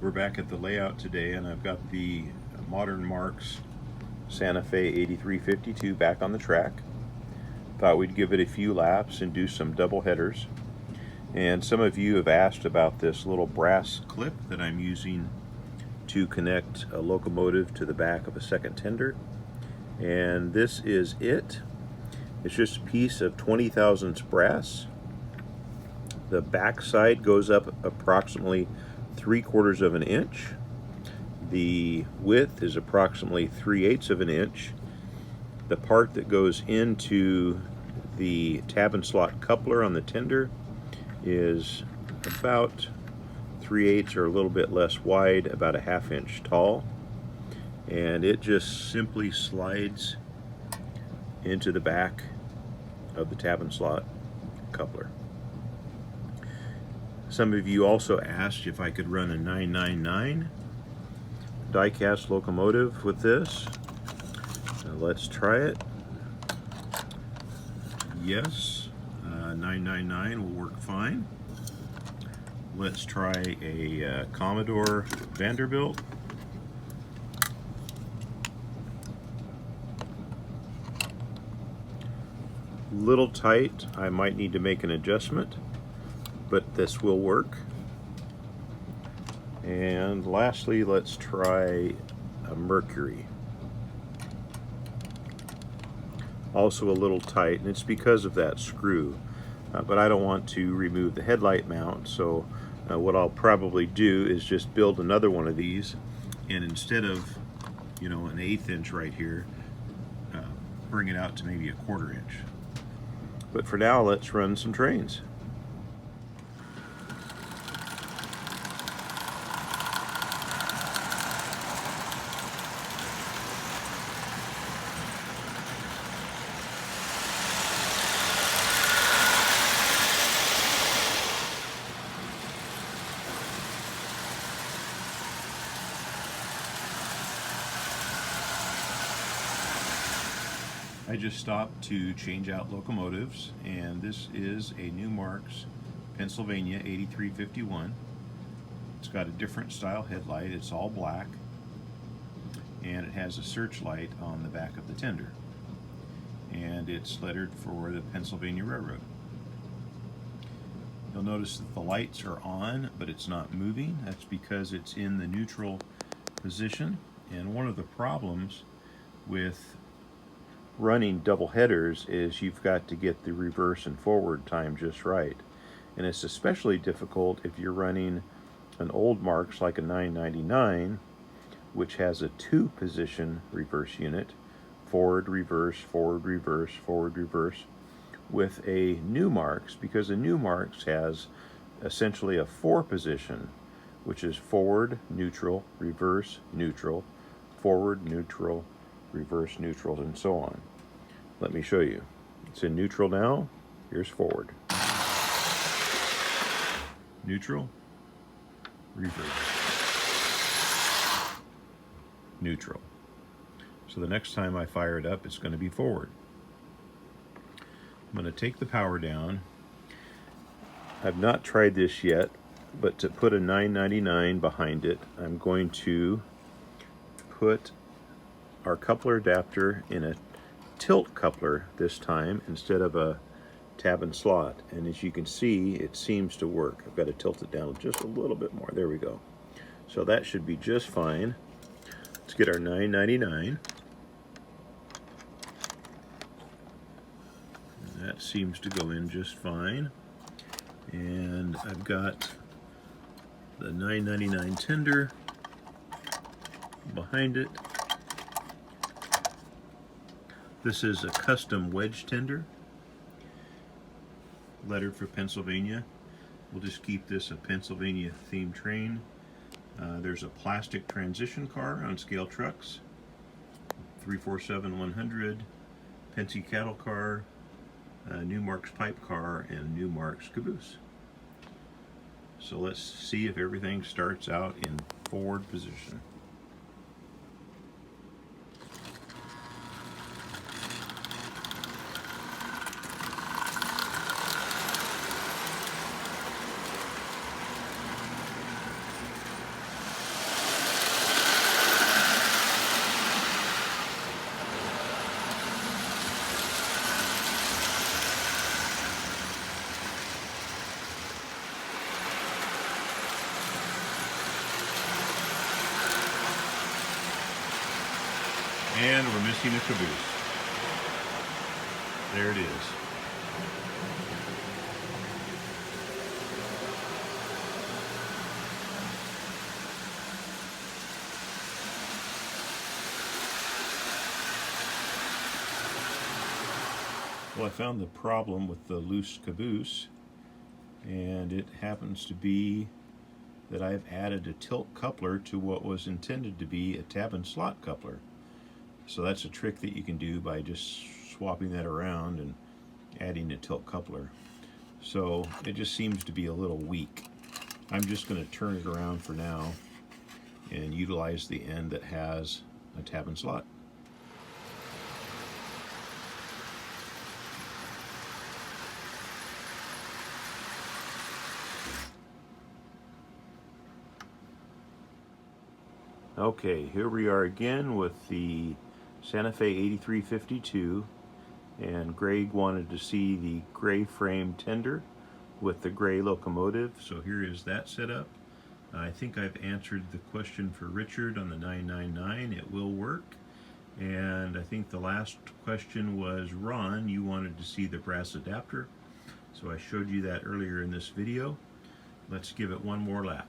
We're back at the layout today, and I've got the modern Marx Santa Fe 8352 back on the track. Thought we'd give it a few laps and do some double headers. And some of you have asked about this little brass clip that I'm using to connect a locomotive to the back of a second tender. And this is it. It's just a piece of 20 thousandths brass. The back side goes up approximately 3/4 of an inch. The width is approximately 3/8 of an inch. The part that goes into the tab and slot coupler on the tender is about 3/8 or a little bit less wide, about a 1/2 inch tall, and it just simply slides into the back of the tab and slot coupler. Some of you also asked if I could run a 999 die-cast locomotive with this. Let's try it. Yes, 999 will work fine. Let's try a Commodore Vanderbilt. Little tight, I might need to make an adjustment, but this will work. And lastly, let's try a Mercury. Also a little tight, and it's because of that screw. But I don't want to remove the headlight mount, so what I'll probably do is just build another one of these, and instead of, an 1/8 inch right here, bring it out to maybe a 1/4 inch. But for now, let's run some trains. I just stopped to change out locomotives, and this is a new Marx Pennsylvania 8351. It's got a different style headlight. It's all black, and it has a searchlight on the back of the tender, and it's lettered for the Pennsylvania Railroad. You'll notice that the lights are on, but it's not moving. That's because it's in the neutral position. And one of the problems with running double headers is you've got to get the reverse and forward time just right. And it's especially difficult if you're running an old Marx like a 999, which has a 2-position reverse unit, forward, reverse, forward, reverse, forward, reverse, with a new Marx, because a new Marx has essentially a 4-position, which is forward, neutral, reverse, neutral, forward, neutral, reverse, neutral, and so on. Let me show you. It's in neutral now. Here's forward. Neutral, reverse, neutral. So the next time I fire it up, it's going to be forward. I'm going to take the power down. I've not tried this yet, but to put a 999 behind it, I'm going to put our coupler adapter in a tilt coupler this time instead of a tab and slot. And as you can see, it seems to work. I've got to tilt it down just a little bit more. There we go. So that should be just fine. Let's get our 999. That seems to go in just fine. And I've got the 999 tender behind it. This is a custom wedge tender, lettered for Pennsylvania. We'll just keep this a Pennsylvania themed train. There's a plastic transition car on scale trucks, 347-100, Pennsy cattle car, a new Marx pipe car, and a new Marx caboose. So let's see if everything starts out in forward position. And we're missing a caboose. There it is. Well, I found the problem with the loose caboose, and it happens to be that I've added a tilt coupler to what was intended to be a tab and slot coupler. So that's a trick that you can do by just swapping that around and adding a tilt coupler. So it just seems to be a little weak. I'm just going to turn it around for now and utilize the end that has a tab and slot. Okay, here we are again with the Santa Fe 8352, and Greg wanted to see the gray frame tender with the gray locomotive, so here is that setup. I think I've answered the question for Richard on the 999. It will work. And I think the last question was Ron, you wanted to see the brass adapter, so I showed you that earlier in this video. Let's give it one more lap.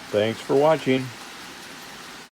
Thanks for watching.